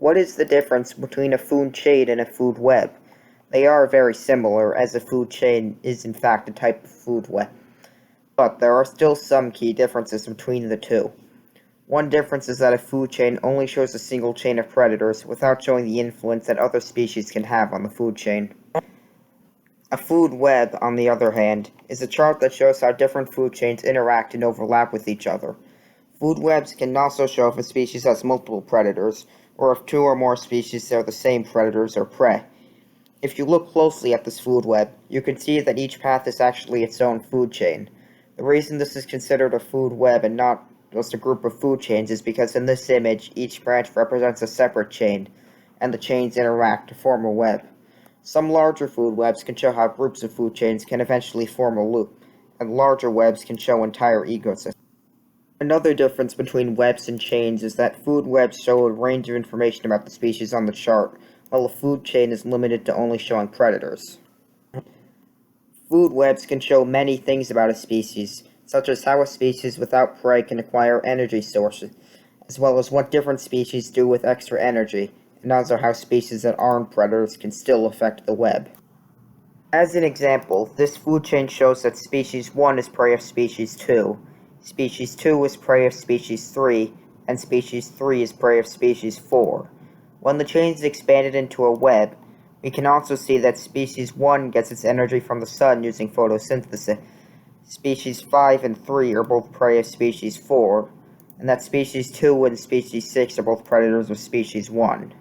What is the difference between a food chain and a food web? They are very similar, as a food chain is in fact a type of food web, but there are still some key differences between the two. One difference is that a food chain only shows a single chain of predators without showing the influence that other species can have on the food chain. A food web, on the other hand, is a chart that shows how different food chains interact and overlap with each other. Food webs can also show if a species has multiple predators, or if two or more species are the same predators or prey. If you look closely at this food web, you can see that each path is actually its own food chain. The reason this is considered a food web and not just a group of food chains is because in this image, each branch represents a separate chain, and the chains interact to form a web. Some larger food webs can show how groups of food chains can eventually form a loop, and larger webs can show entire ecosystems. Another difference between webs and chains is that food webs show a range of information about the species on the chart, while a food chain is limited to only showing predators. Food webs can show many things about a species, such as how a species without prey can acquire energy sources, as well as what different species do with extra energy, and also how species that aren't predators can still affect the web. As an example, this food chain shows that species 1 is prey of species 2, species 2 is prey of species 3, and species 3 is prey of species 4. When the chain is expanded into a web, we can also see that species 1 gets its energy from the sun using photosynthesis. Species 5 and 3 are both prey of species 4, and that species 2 and species 6 are both predators of species 1.